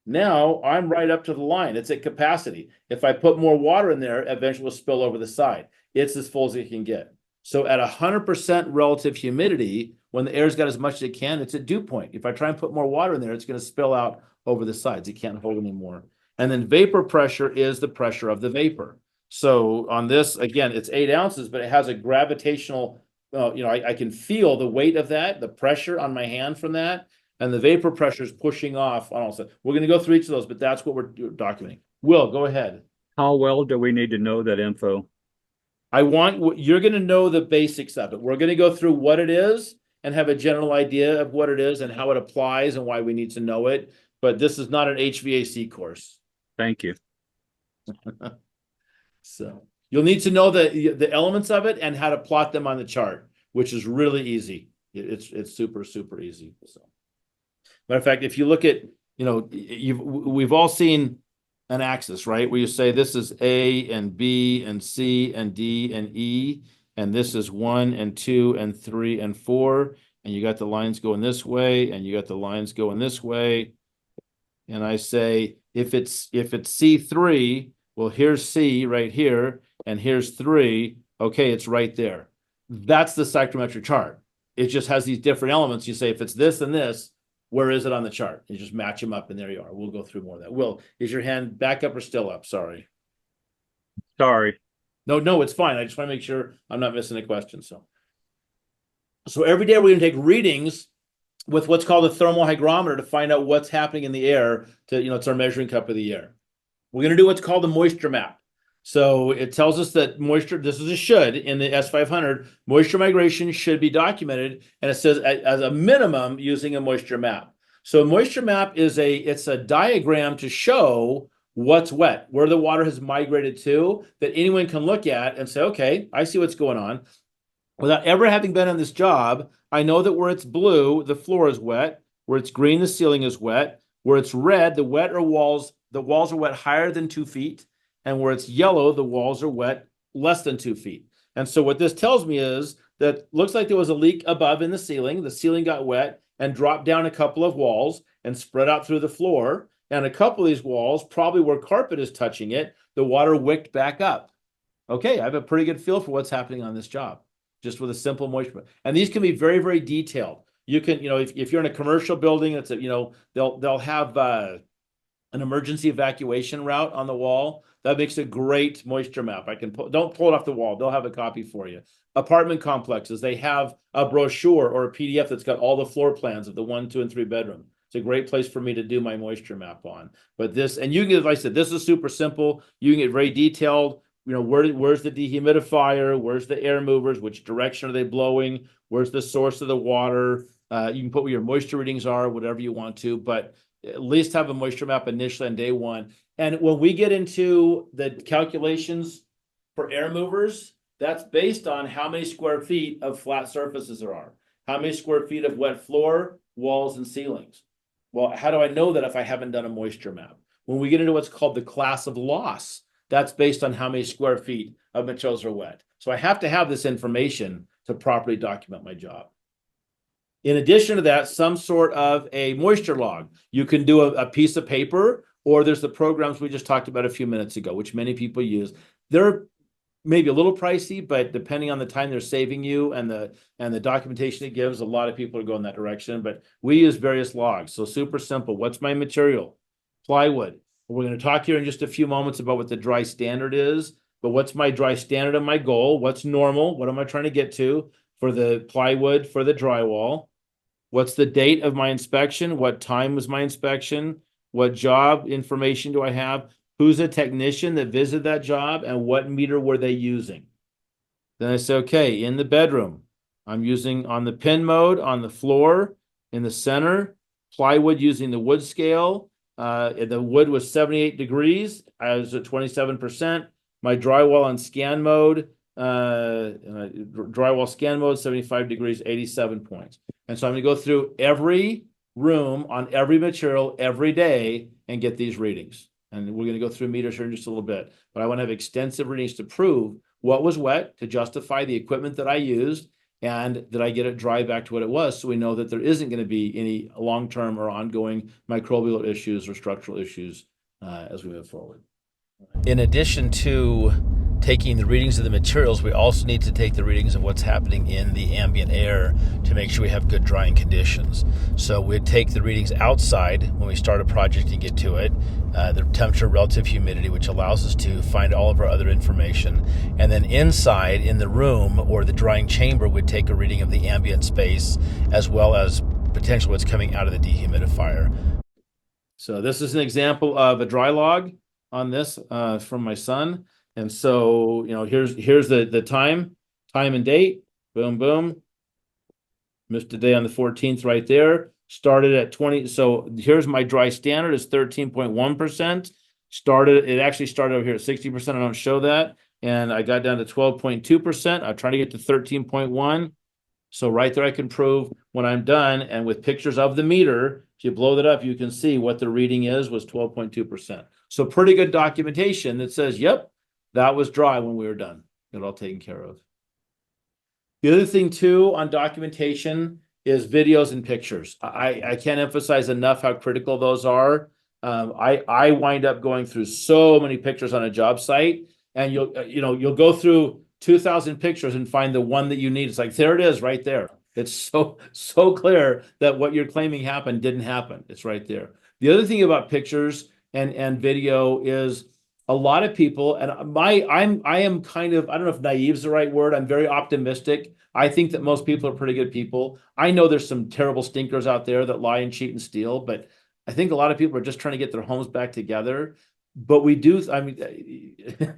now I'm right up to the line. It's at capacity. If I put more water in there, eventually it'll spill over the side. It's as full as it can get. So at 100% relative humidity, when the air's got as much as it can, it's at dew point. If I try and put more water in there, it's going to spill out over the sides. It can't hold anymore. And then vapor pressure is the pressure of the vapor. So on this, again, it's 8 ounces, but it has a gravitational, I can feel the weight of that, the pressure on my hand from that, and the vapor pressure is pushing off on all sides. We're going to go through each of those, but that's what we're documenting. Will, go ahead. How well do we need to know that info? You're going to know the basics of it. We're going to go through what it is and have a general idea of what it is and how it applies and why we need to know it. But this is not an HVAC course. Thank you. So you'll need to know the elements of it and how to plot them on the chart, which is really easy. It's super, super easy. So, matter of fact, if you look at, we've all seen an axis, right? Where you say this is A and B and C and D and E, and this is 1 and 2 and 3 and 4, and you got the lines going this way, and you got the lines going this way. And I say, if it's C3, well, here's C right here, and here's 3. Okay, it's right there. That's the psychrometric chart. It just has these different elements. You say, if it's this and this, where is it on the chart? You just match them up, and there you are. We'll go through more of that. Will, is your hand back up or still up? Sorry. Sorry. No, it's fine. I just want to make sure I'm not missing a question. So, So every day we're going to take readings with what's called a thermal hygrometer to find out what's happening in the air. It's our measuring cup of the air. We're going to do what's called a moisture map. So it tells us that moisture, this is a should in the S500, moisture migration should be documented. And it says as a minimum using a moisture map. So a moisture map it's a diagram to show what's wet, where the water has migrated to, that anyone can look at and say, okay, I see what's going on. Without ever having been on this job, I know that where it's blue, the floor is wet. Where it's green, the ceiling is wet. Where it's red, the walls are wet higher than 2 feet. And where it's yellow, the walls are wet less than 2 feet. And so what this tells me is that looks like there was a leak above in the ceiling. The ceiling got wet and dropped down a couple of walls and spread out through the floor. And a couple of these walls, probably where carpet is touching it, the water wicked back up. Okay, I have a pretty good feel for what's happening on this job, just with a simple moisture. And these can be very, very detailed. You can, if you're in a commercial building, it's they'll have an emergency evacuation route on the wall. That makes a great moisture map. Don't pull it off the wall. They'll have a copy for you. Apartment complexes, they have a brochure or a PDF that's got all the floor plans of the 1, 2, and 3 bedroom. It's a great place for me to do my moisture map on. But and you can, as I said, this is super simple. You can get very detailed. Where's the dehumidifier? Where's the air movers? Which direction are they blowing? Where's the source of the water? You can put where your moisture readings are, whatever you want to, but at least have a moisture map initially on day one. And when we get into the calculations for air movers, that's based on how many square feet of flat surfaces there are, how many square feet of wet floor, walls, and ceilings. Well, how do I know that if I haven't done a moisture map? When we get into what's called the class of loss, that's based on how many square feet of materials are wet. So I have to have this information to properly document my job. In addition to that, some sort of a moisture log. You can do a piece of paper, or there's the programs we just talked about a few minutes ago, which many people use. They're maybe a little pricey, but depending on the time they're saving you and the documentation it gives, a lot of people are going that direction. But we use various logs. So super simple. What's my material? Plywood. We're going to talk here in just a few moments about what the dry standard is, but what's my dry standard and my goal? What's normal? What am I trying to get to for the plywood, for the drywall? What's the date of my inspection? What time was my inspection? What job information do I have? Who's the technician that visited that job and what meter were they using? Then I say, okay, in the bedroom, I'm using on the pin mode, on the floor, in the center, plywood using the wood scale. The wood was 78 degrees. I was at 27%. My drywall on scan mode, drywall scan mode, 75 degrees, 87 points. And so I'm going to go through every room on every material every day and get these readings. And we're going to go through meters here in just a little bit. But I want to have extensive readings to prove what was wet, to justify the equipment that I used, and that I get it dry back to what it was, so we know that there isn't going to be any long-term or ongoing microbial issues or structural issues as we move forward. In addition to taking the readings of the materials, we also need to take the readings of what's happening in the ambient air to make sure we have good drying conditions. So we'd take the readings outside when we start a project and get to it, the temperature, relative humidity, which allows us to find all of our other information. And then inside in the room or the drying chamber, we'd take a reading of the ambient space as well as potentially what's coming out of the dehumidifier. So this is an example of a dry log on this from my son. And so, here's the time and date, boom, boom. Missed a day on the 14th right there. Started at 20. So here's my dry standard is 13.1%. It actually started over here at 60%. I don't show that. And I got down to 12.2%. I'm trying to get to 13.1. So right there, I can prove when I'm done. And with pictures of the meter, if you blow that up, you can see what the reading was 12.2%. So pretty good documentation that says, yep, that was dry when we were done. Got it all taken care of. The other thing too on documentation is videos and pictures. I can't emphasize enough how critical those are. I wind up going through so many pictures on a job site, and you'll go through 2,000 pictures and find the one that you need. It's like, there it is right there. It's so clear that what you're claiming happened didn't happen. It's right there. The other thing about pictures and video is a lot of people, and I am kind of, I don't know if naive is the right word. I'm very optimistic. I think that most people are pretty good people. I know there's some terrible stinkers out there that lie and cheat and steal, but I think a lot of people are just trying to get their homes back together. But we do, I mean,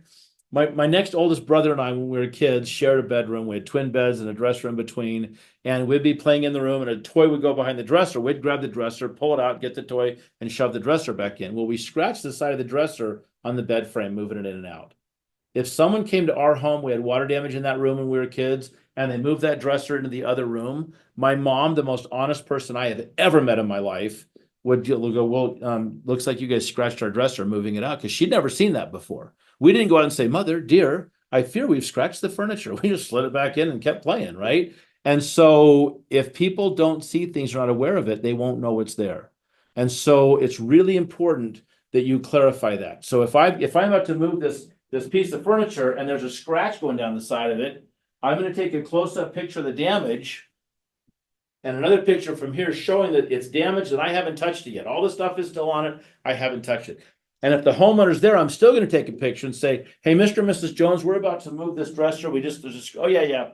my next oldest brother and I, when we were kids, shared a bedroom. We had twin beds and a dresser in between, and we'd be playing in the room, and a toy would go behind the dresser. We'd grab the dresser, pull it out, get the toy, and shove the dresser back in. Well, we scratched the side of the dresser on the bed frame, moving it in and out. If someone came to our home, we had water damage in that room when we were kids, and they moved that dresser into the other room. My mom, the most honest person I have ever met in my life, would go, well, looks like you guys scratched our dresser moving it out, because she'd never seen that before. We didn't go out and say, Mother, dear, I fear we've scratched the furniture. We just slid it back in and kept playing, right? And so if people don't see things, are not aware of it, they won't know it's there. And so it's really important that you clarify that. So if I'm about to move this piece of furniture and there's a scratch going down the side of it, I'm going to take a close-up picture of the damage and another picture from here showing that it's damaged and I haven't touched it yet. All the stuff is still on it. I haven't touched it. And if the homeowner's there, I'm still going to take a picture and say, hey, Mr. and Mrs. Jones, we're about to move this dresser. Oh, yeah,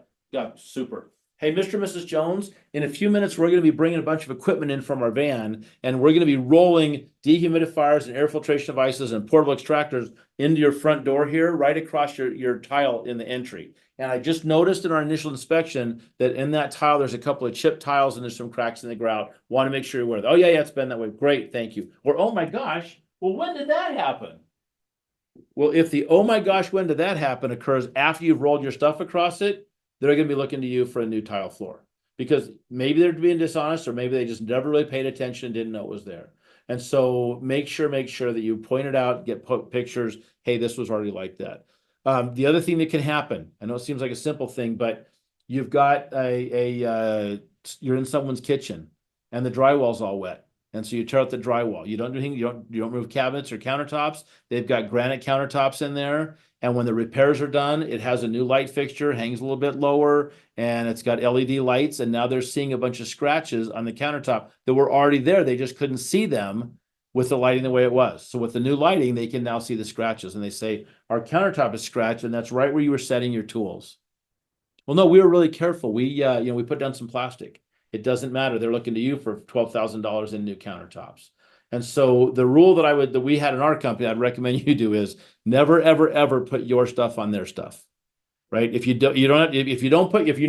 super. Hey, Mr. and Mrs. Jones, in a few minutes, we're going to be bringing a bunch of equipment in from our van, and we're going to be rolling dehumidifiers and air filtration devices and portable extractors into your front door here, right across your tile in the entry. And I just noticed in our initial inspection that in that tile, there's a couple of chipped tiles and there's some cracks in the ground. Want to make sure you're aware of that. Oh, yeah, it's been that way. Great, thank you. Or, oh my gosh, well, when did that happen? Well, if the oh my gosh, when did that happen occurs after you've rolled your stuff across it, they're going to be looking to you for a new tile floor, because maybe they're being dishonest, or maybe they just never really paid attention, didn't know it was there. And so make sure that you point it out, get pictures. Hey, this was already like that. The other thing that can happen, I know it seems like a simple thing, but you've got you're in someone's kitchen and the drywall's all wet. And so you tear out the drywall. You don't do anything. You don't remove cabinets or countertops. They've got granite countertops in there. And when the repairs are done, it has a new light fixture, hangs a little bit lower, and it's got LED lights. And now they're seeing a bunch of scratches on the countertop that were already there. They just couldn't see them with the lighting the way it was. So with the new lighting, they can now see the scratches. And they say, our countertop is scratched, and that's right where you were setting your tools. Well, no, we were really careful. We put down some plastic. It doesn't matter. They're looking to you for $12,000 in new countertops. And so the rule that we had in our company, I'd recommend you do is never, ever, ever put your stuff on their stuff, right? If you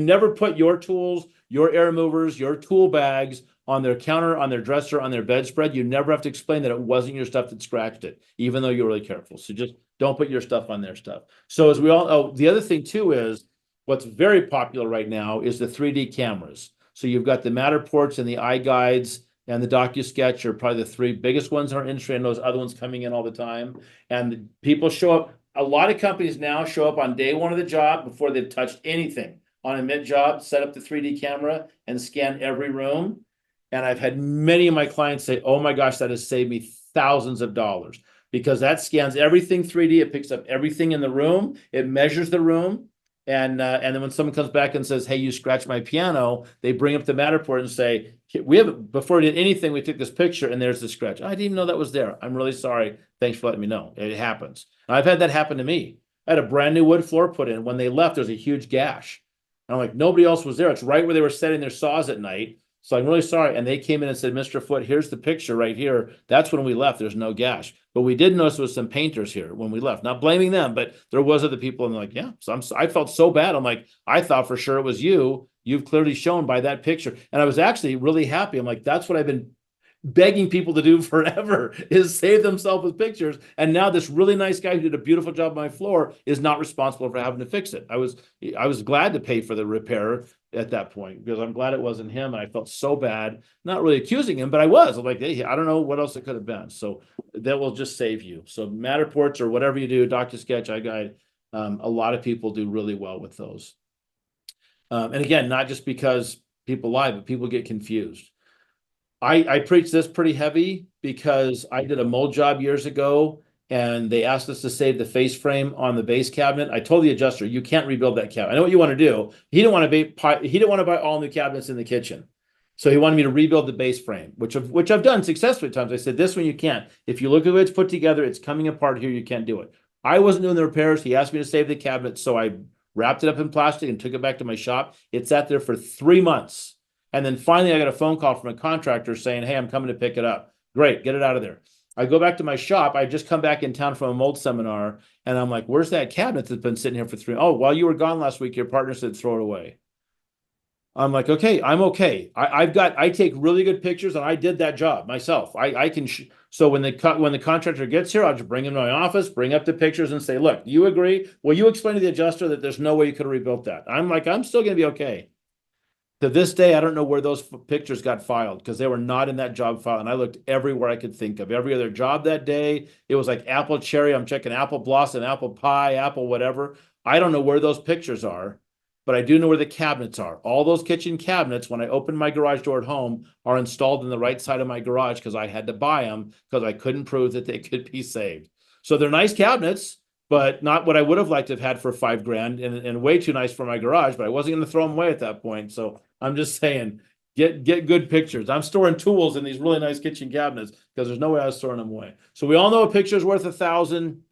never put your tools, your air movers, your tool bags on their counter, on their dresser, on their bedspread, you never have to explain that it wasn't your stuff that scratched it, even though you're really careful. So just don't put your stuff on their stuff. So as we all know, the other thing too is what's very popular right now is the 3D cameras. So you've got the Matterports and the iGuides and the DocuSketch are probably the three biggest ones in our industry, and those other ones coming in all the time. And people show up. A lot of companies now show up on day one of the job before they've touched anything on a mid job, set up the 3D camera and scan every room. And I've had many of my clients say, oh my gosh, that has saved me thousands of dollars, because that scans everything 3D. It picks up everything in the room. It measures the room. And then when someone comes back and says, hey, you scratched my piano, they bring up the Matterport and say, before we did anything, we took this picture and there's the scratch. I didn't even know that was there. I'm really sorry. Thanks for letting me know. It happens. And I've had that happen to me. I had a brand new wood floor put in. When they left, there's a huge gash. And I'm like, nobody else was there. It's right where they were setting their saws at night. So I'm really sorry. And they came in and said, Mr. Foote, here's the picture right here. That's when we left. There's no gash. But we did notice there was some painters here when we left. Not blaming them, but there was other people. And they're like, yeah. So I felt so bad. I'm like, I thought for sure it was you. You've clearly shown by that picture. And I was actually really happy. I'm like, that's what I've been begging people to do forever, is save themselves with pictures. And now this really nice guy who did a beautiful job on my floor is not responsible for having to fix it. I was glad to pay for the repair at that point, because I'm glad it wasn't him. And I felt so bad, not really accusing him, but I was. I'm like, hey, I don't know what else it could have been. So that will just save you. So Matterports or whatever you do, DocuSketch, iGuide, a lot of people do really well with those. And again, not just because people lie, but people get confused. I preach this pretty heavy because I did a mold job years ago and they asked us to save the face frame on the base cabinet. I told the adjuster, you can't rebuild that cabinet. I know what you want to do. He didn't want to buy all new cabinets in the kitchen. So he wanted me to rebuild the base frame, which I've done successfully at times. I said, this one you can't. If you look at the way it's put together, it's coming apart here. You can't do it. I wasn't doing the repairs. He asked me to save the cabinet. So I wrapped it up in plastic and took it back to my shop. It sat there for 3 months. And then finally I got a phone call from a contractor saying, hey, I'm coming to pick it up. Great, get it out of there. I go back to my shop. I just come back in town from a mold seminar. And I'm like, where's that cabinet that's been sitting here for 3? Oh, while you were gone last week, your partner said, throw it away. I'm like, okay, I'm okay. I take really good pictures and I did that job myself. I can, so when the contractor gets here, I'll just bring him to my office, bring up the pictures and say, look, you agree? Well, you explain to the adjuster that there's no way you could have rebuilt that. I'm like, I'm still going to be okay. To this day, I don't know where those pictures got filed because they were not in that job file. And I looked everywhere I could think of. Every other job that day, it was like apple cherry. I'm checking apple blossom, apple pie, apple whatever. I don't know where those pictures are, but I do know where the cabinets are. All those kitchen cabinets, when I open my garage door at home, are installed in the right side of my garage because I had to buy them because I couldn't prove that they could be saved. So they're nice cabinets, but not what I would have liked to have had for $5,000 and way too nice for my garage, but I wasn't going to throw them away at that point. So I'm just saying, get good pictures. I'm storing tools in these really nice kitchen cabinets because there's no way I was throwing them away. So we all know a picture's worth 1,000.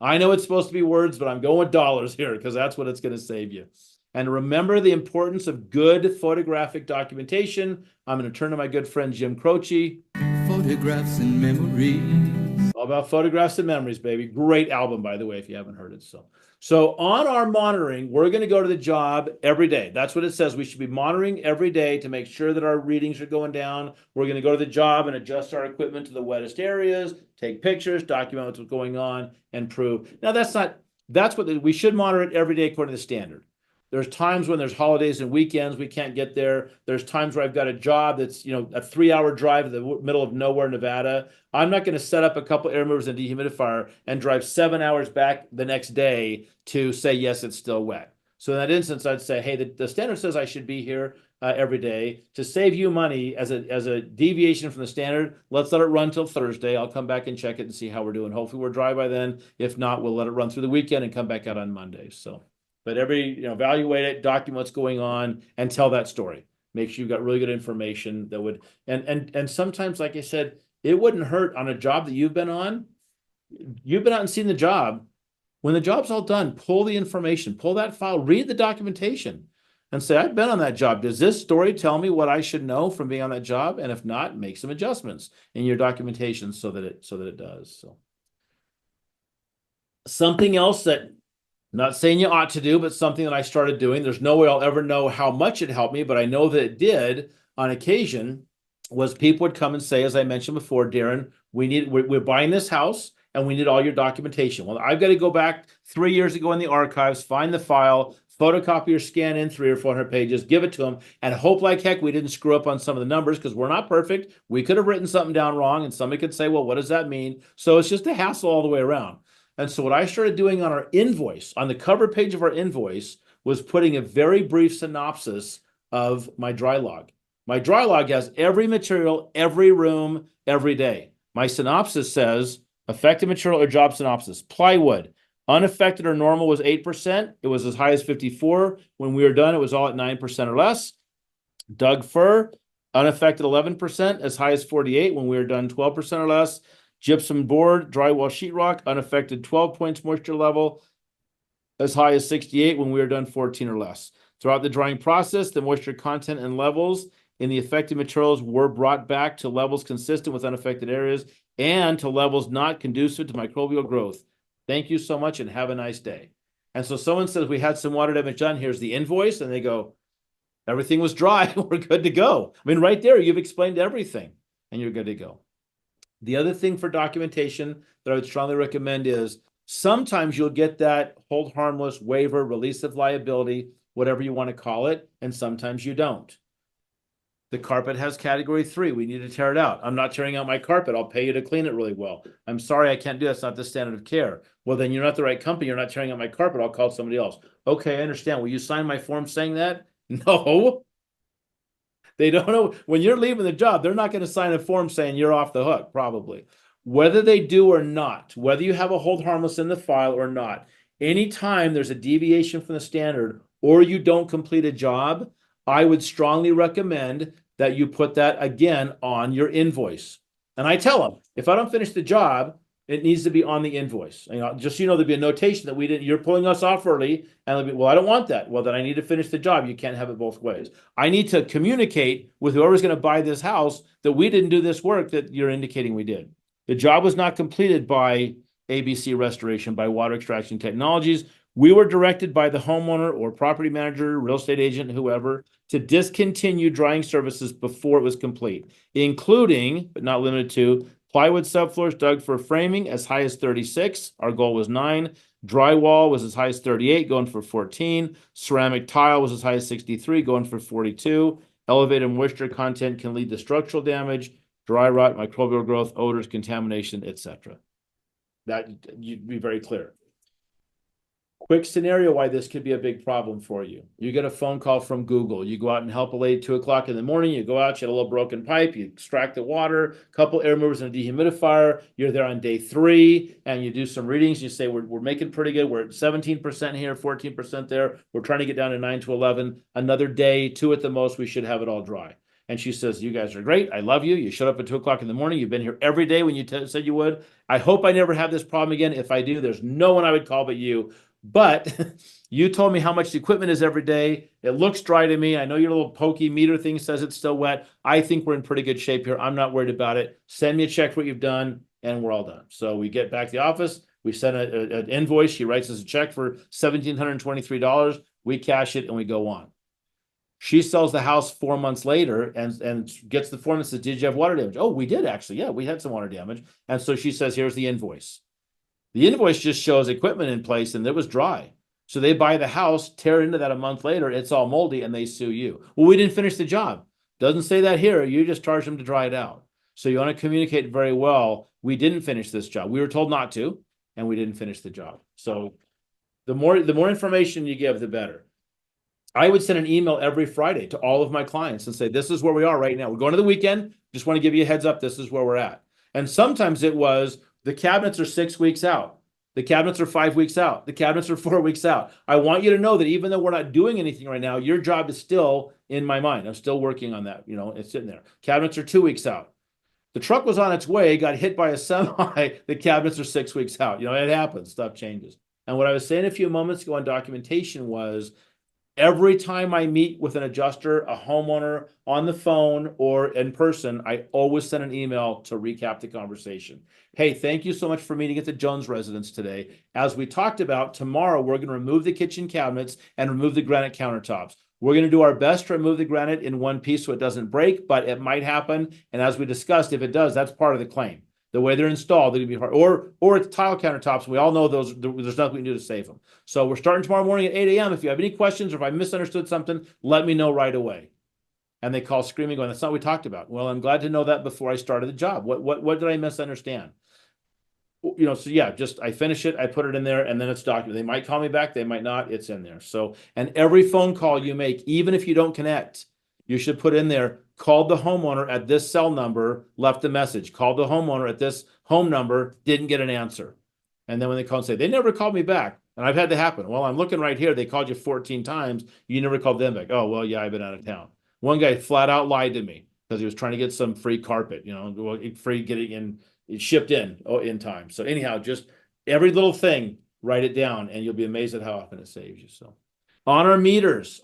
I know it's supposed to be words, but I'm going with dollars here because that's what it's going to save you. And remember the importance of good photographic documentation. I'm going to turn to my good friend, Jim Croce. Photographs and memories. All about photographs and memories, baby. Great album, by the way, if you haven't heard it. So on our monitoring, we're going to go to the job every day. That's what it says. We should be monitoring every day to make sure that our readings are going down. We're going to go to the job and adjust our equipment to the wettest areas, take pictures, document what's going on, and prove. Now, we should monitor it every day according to the standard. There's times when there's holidays and weekends we can't get there. There's times where I've got a job that's, a 3-hour drive in the middle of nowhere, Nevada. I'm not going to set up a couple air movers and dehumidifier and drive 7 hours back the next day to say, yes, it's still wet. So in that instance, I'd say, hey, the standard says I should be here every day. To save you money as a deviation from the standard, let's let it run till Thursday. I'll come back and check it and see how we're doing. Hopefully we're dry by then. If not, we'll let it run through the weekend and come back out on Monday. But evaluate it, document what's going on, and tell that story. Make sure you've got really good information that would, and sometimes, like I said, it wouldn't hurt on a job that you've been on. You've been out and seen the job. When the job's all done, pull the information, pull that file, read the documentation, and say, I've been on that job. Does this story tell me what I should know from being on that job? And if not, make some adjustments in your documentation so that it does. So something else that, not saying you ought to do, but something that I started doing, there's no way I'll ever know how much it helped me, but I know that it did on occasion, was people would come and say, as I mentioned before, Darren, we're buying this house and we need all your documentation. Well, I've got to go back 3 years ago in the archives, find the file, photocopy or scan in 300 or 400 pages, give it to them, and hope like heck we didn't screw up on some of the numbers because we're not perfect. We could have written something down wrong and somebody could say, well, what does that mean? So it's just a hassle all the way around. And so what I started doing on our invoice, on the cover page of our invoice, was putting a very brief synopsis of my dry log. My dry log has every material, every room, every day. My synopsis says, affected material or job synopsis, plywood, unaffected or normal was 8%. It was as high as 54. When we were done, it was all at 9% or less. Doug fir, unaffected 11%, as high as 48. When we were done, 12% or less. Gypsum board, drywall sheetrock, unaffected 12 points moisture level, as high as 68. When we were done, 14 or less. Throughout the drying process, the moisture content and levels in the affected materials were brought back to levels consistent with unaffected areas and to levels not conducive to microbial growth. Thank you so much and have a nice day. And so someone says, we had some water damage done. Here's the invoice. And they go, everything was dry. We're good to go. I mean, right there, you've explained everything and you're good to go. The other thing for documentation that I would strongly recommend is sometimes you'll get that hold harmless waiver, release of liability, whatever you want to call it, and sometimes you don't. The carpet has category 3. We need to tear it out. I'm not tearing out my carpet. I'll pay you to clean it really well. I'm sorry, I can't do that. It's not the standard of care. Well, then you're not the right company. You're not tearing out my carpet. I'll call somebody else. Okay, I understand. Will you sign my form saying that? No. They don't know. When you're leaving the job, they're not going to sign a form saying you're off the hook, probably. Whether they do or not, whether you have a hold harmless in the file or not, anytime there's a deviation from the standard or you don't complete a job, I would strongly recommend that you put that again on your invoice. And I tell them, if I don't finish the job, it needs to be on the invoice. Just so you know, there'd be a notation that you're pulling us off early, and they'll be, well, I don't want that. Well, then I need to finish the job. You can't have it both ways. I need to communicate with whoever's going to buy this house that we didn't do this work that you're indicating we did. The job was not completed by ABC Restoration, by Water Extraction Technologies. We were directed by the homeowner or property manager, real estate agent, whoever, to discontinue drying services before it was complete, including, but not limited to, plywood subfloors dug for framing as high as 36. Our goal was 9. Drywall was as high as 38, going for 14. Ceramic tile was as high as 63, going for 42. Elevated moisture content can lead to structural damage, dry rot, microbial growth, odors, contamination, etc. That you'd be very clear. Quick scenario why this could be a big problem for you. You get a phone call from Google. You go out and help a lady 2 o'clock in the morning. You go out, you had a little broken pipe, you extract the water, a couple air movers and a dehumidifier. You're there on day 3 and you do some readings. You say, we're making pretty good. We're at 17% here, 14% there. We're trying to get down to 9 to 11. Another day, 2 at the most, we should have it all dry. And she says, you guys are great. I love you. You showed up at 2 o'clock in the morning. You've been here every day when you said you would. I hope I never have this problem again. If I do, there's no one I would call but you. But you told me how much the equipment is every day. It looks dry to me. I know your little pokey meter thing says it's still wet. I think we're in pretty good shape here. I'm not worried about it. Send me a check for what you've done, and we're all done. So we get back to the office. We send an invoice. She writes us a check for $1,723. We cash it, and we go on. She sells the house 4 months later and gets the form that says, did you have water damage? Oh, we did actually. Yeah, we had some water damage. And so she says, here's the invoice. The invoice just shows equipment in place and it was dry. So they buy the house, tear into that a month later, it's all moldy, and they sue you. Well, we didn't finish the job. Doesn't say that here. You just charge them to dry it out. So you want to communicate very well. We didn't finish this job. We were told not to, and we didn't finish the job. So the more information you give, the better. I would send an email every Friday to all of my clients and say, this is where we are right now. We're going to the weekend. Just want to give you a heads up. This is where we're at. And sometimes it was, the cabinets are 6 weeks out. The cabinets are 5 weeks out. The cabinets are 4 weeks out. I want you to know that even though we're not doing anything right now, your job is still in my mind. I'm still working on that. It's sitting there. Cabinets are 2 weeks out. The truck was on its way, got hit by a semi. The cabinets are 6 weeks out. It happens. Stuff changes. And what I was saying a few moments ago on documentation was, every time I meet with an adjuster, a homeowner, on the phone or in person, I always send an email to recap the conversation. Hey, thank you so much for meeting at the Jones residence today. As we talked about, tomorrow we're going to remove the kitchen cabinets and remove the granite countertops. We're going to do our best to remove the granite in one piece so it doesn't break, but it might happen. And as we discussed, if it does, that's part of the claim. The way they're installed, they're going to be hard. Or it's tile countertops. We all know those. There's nothing we can do to save them. So we're starting tomorrow morning at 8 a.m. If you have any questions or if I misunderstood something, let me know right away. And they call screaming, going, that's not what we talked about. Well, I'm glad to know that before I started the job. What did I misunderstand? So yeah, just I finish it, I put it in there, and then it's documented. They might call me back, they might not. It's in there. So, and every phone call you make, even if you don't connect, you should put in there, called the homeowner at this cell number, left a message. Called the homeowner at this home number, didn't get an answer. And then when they call and say, they never called me back. And I've had that happen. Well, I'm looking right here. They called you 14 times. You never called them back. Oh, well, yeah, I've been out of town. One guy flat out lied to me because he was trying to get some free carpet, free getting in, it shipped in time. So anyhow, just every little thing, write it down and you'll be amazed at how often it saves you. So on our meters,